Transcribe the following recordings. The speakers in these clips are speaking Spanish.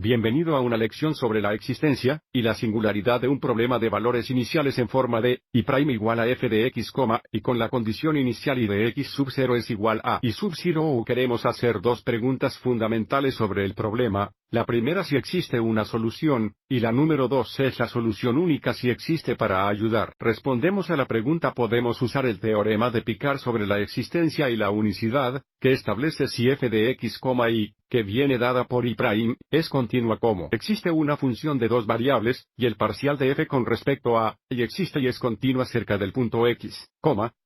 Bienvenido a una lección sobre la existencia y la singularidad de un problema de valores iniciales en forma de y' igual a f de x, y con la condición inicial y de x sub 0 es igual a y sub 0. Queremos hacer dos preguntas fundamentales sobre el problema. La primera, si existe una solución, y la número 2 es la solución única si existe. Para ayudar, respondemos a la pregunta podemos usar el teorema de Picard sobre la existencia y la unicidad, que establece si f de x, y, que viene dada por y', es continua como existe una función de dos variables, y el parcial de f con respecto a, y existe y es continua cerca del punto x,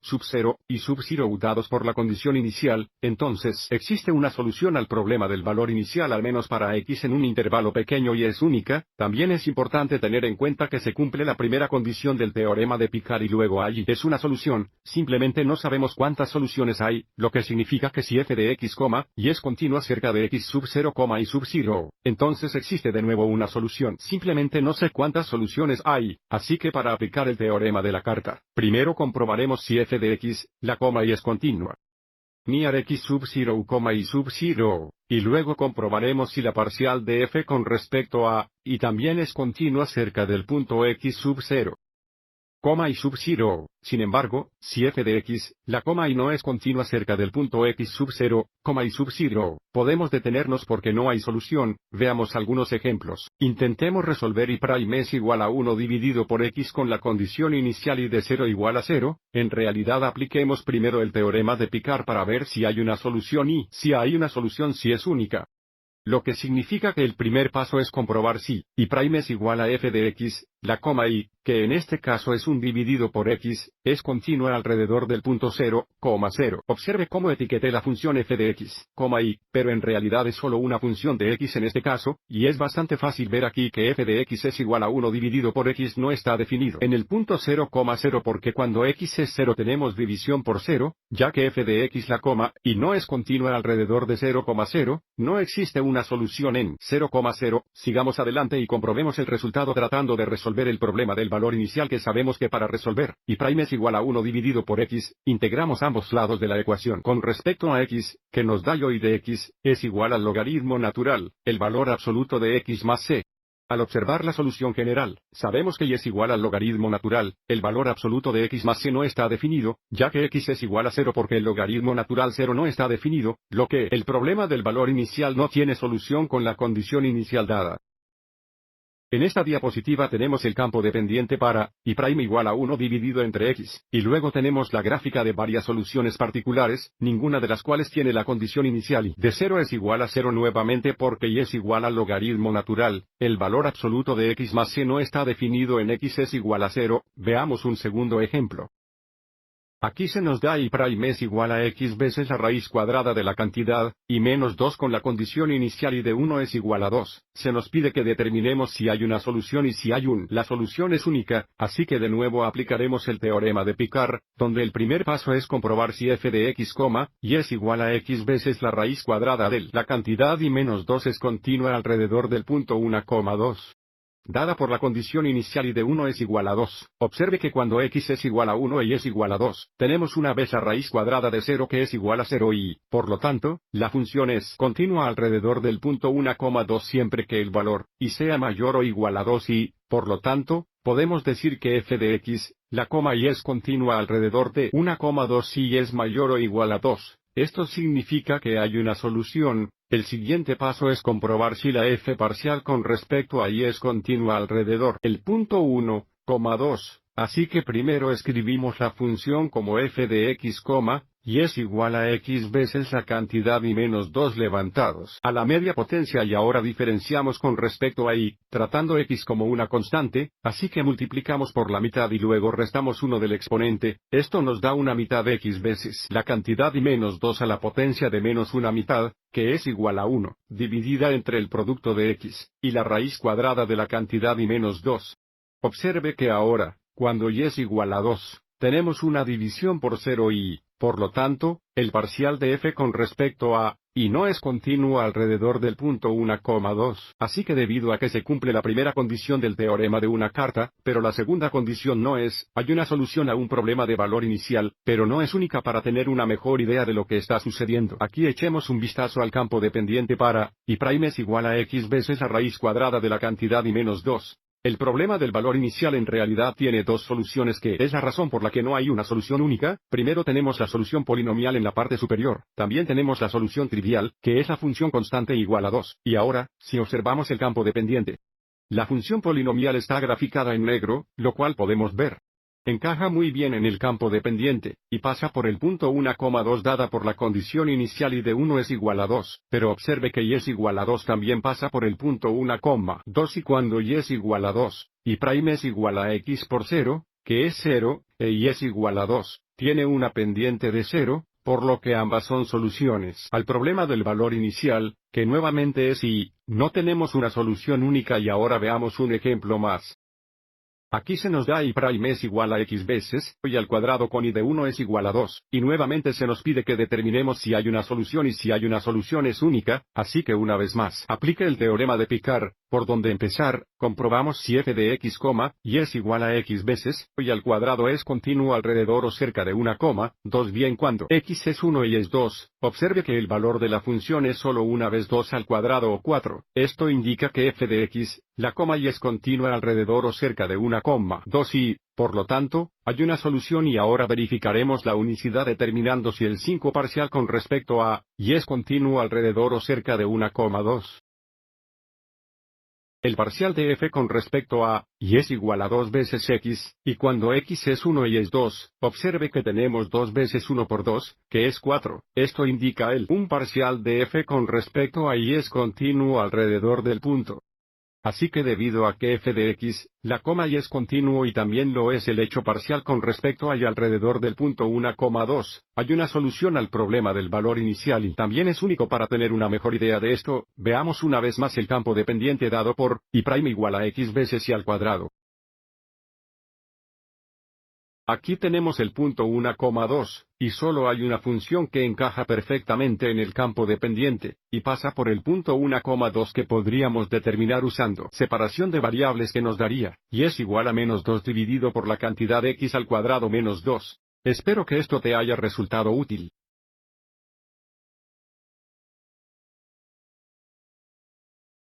sub 0, y sub 0 dados por la condición inicial. Entonces existe una solución al problema del valor inicial al menos para x en un intervalo pequeño y es única. También es importante tener en cuenta que se cumple la primera condición del teorema de Picard y luego hay es una solución, simplemente no sabemos cuántas soluciones hay, lo que significa que si f de x, y es continua cerca de x sub 0, y sub 0, entonces existe de nuevo una solución. Simplemente no sé cuántas soluciones hay, así que para aplicar el teorema de la carta, primero comprobaremos si f de x, y es continua. Near x sub 0, y sub 0, y luego comprobaremos si la parcial de f con respecto a, y también es continua cerca del punto x sub 0, y sub 0. Sin embargo, si f de x, y no es continua cerca del punto x sub 0, y sub 0, podemos detenernos porque no hay solución. Veamos algunos ejemplos. Intentemos resolver y' es igual a 1 dividido por x con la condición inicial y de 0 igual a 0. En realidad apliquemos primero el teorema de Picard para ver si hay una solución y, si hay una solución, si es única. Lo que significa que el primer paso es comprobar si y' es igual a f de x, y, que en este caso es 1 dividido por x, es continua alrededor del punto 0, 0. Observe cómo etiqueté la función f de x, y, pero en realidad es solo una función de x en este caso, y es bastante fácil ver aquí que f de x es igual a 1 dividido por x no está definido en el punto 0, 0 porque cuando x es 0 tenemos división por 0, ya que f de x y no es continua alrededor de 0, 0, no existe una solución en 0, 0. Sigamos adelante y comprobemos el resultado tratando de resolver el problema del valor inicial que sabemos que para resolver y' es igual a 1 dividido por x, integramos ambos lados de la ecuación con respecto a x, que nos da y de x, es igual al logaritmo natural, el valor absoluto de x más c. Al observar la solución general, sabemos que y es igual al logaritmo natural, el valor absoluto de x más c no está definido, ya que x es igual a 0 porque el logaritmo natural 0 no está definido, lo que el problema del valor inicial no tiene solución con la condición inicial dada. En esta diapositiva tenemos el campo dependiente para y' igual a 1 dividido entre x, y luego tenemos la gráfica de varias soluciones particulares, ninguna de las cuales tiene la condición inicial y de 0 es igual a 0 nuevamente porque y es igual al logaritmo natural, el valor absoluto de x más c no está definido en x es igual a 0, veamos un segundo ejemplo. Aquí se nos da y' es igual a x veces la raíz cuadrada de la cantidad, y menos 2 con la condición inicial y de 1 es igual a 2. Se nos pide que determinemos si hay una solución y si hay la solución es única, así que de nuevo aplicaremos el teorema de Picard, donde el primer paso es comprobar si f de x, y es igual a x veces la raíz cuadrada de la cantidad y menos 2 es continua alrededor del punto 1, 2. Dada por la condición inicial y de 1 es igual a 2. Observe que cuando x es igual a 1 y es igual a 2, tenemos una vez la raíz cuadrada de 0 que es igual a 0 y, por lo tanto, la función es continua alrededor del punto 1, 2 siempre que el valor y sea mayor o igual a 2 y, por lo tanto, podemos decir que f de x, y es continua alrededor de 1, 2 y es mayor o igual a 2. Esto significa que hay una solución. El siguiente paso es comprobar si la f parcial con respecto a y es continua alrededor el punto 1, 2. Así que primero escribimos la función como f de x, y es igual a x veces la cantidad y menos 2 levantados a la media potencia y ahora diferenciamos con respecto a y, tratando x como una constante, así que multiplicamos por la mitad y luego restamos 1 del exponente, esto nos da una mitad de x veces la cantidad y menos 2 a la potencia de menos una mitad, que es igual a 1, dividida entre el producto de x, y la raíz cuadrada de la cantidad y menos 2. Observe que ahora, cuando y es igual a 2, tenemos una división por 0 y, por lo tanto, el parcial de f con respecto a y no es continuo alrededor del punto 1,2. Así que debido a que se cumple la primera condición del teorema de una carta, pero la segunda condición no es, hay una solución a un problema de valor inicial, pero no es única para tener una mejor idea de lo que está sucediendo. Aquí echemos un vistazo al campo dependiente para, y prime es igual a x veces la raíz cuadrada de la cantidad y menos 2. El problema del valor inicial en realidad tiene dos soluciones que es la razón por la que no hay una solución única. Primero tenemos la solución polinomial en la parte superior, también tenemos la solución trivial, que es la función constante igual a 2. Y ahora, si observamos el campo dependiente, la función polinomial está graficada en negro, lo cual podemos ver. Encaja muy bien en el campo dependiente, y pasa por el punto 1,2 dada por la condición inicial y de 1 es igual a 2, pero observe que y es igual a 2 también pasa por el punto 1,2 y cuando y es igual a 2, y prime es igual a x por 0, que es 0, e y es igual a 2, tiene una pendiente de 0, por lo que ambas son soluciones al problema del valor inicial, que nuevamente es y, no tenemos una solución única y ahora veamos un ejemplo más. Aquí se nos da y prime es igual a x veces, y al cuadrado con y de 1 es igual a 2, y nuevamente se nos pide que determinemos si hay una solución y si hay una solución es única, así que una vez más, aplique el teorema de Picard, por donde empezar, comprobamos si f de x, y es igual a x veces, y al cuadrado es continuo alrededor o cerca de 1,2 bien cuando x es 1 y es 2, observe que el valor de la función es solo una vez 2 al cuadrado o 4, esto indica que f de x, la coma y es continua alrededor o cerca de 1,2 y, por lo tanto, hay una solución y ahora verificaremos la unicidad determinando si el 5 parcial con respecto a, y es continuo alrededor o cerca de 1,2. El parcial de f con respecto a, y es igual a 2 veces x, y cuando x es 1 y es 2, observe que tenemos 2 veces 1 por 2, que es 4. Esto indica un parcial de f con respecto a y es continuo alrededor del punto. Así que debido a que f de x, la coma y es continuo y también lo es el hecho parcial con respecto a y alrededor del punto 1,2, hay una solución al problema del valor inicial y también es único para tener una mejor idea de esto, veamos una vez más el campo dependiente dado por, y prime igual a x veces y al cuadrado. Aquí tenemos el punto 1,2, y solo hay una función que encaja perfectamente en el campo dependiente, y pasa por el punto 1,2 que podríamos determinar usando separación de variables que nos daría, y es igual a menos 2 dividido por la cantidad x al cuadrado menos 2. Espero que esto te haya resultado útil.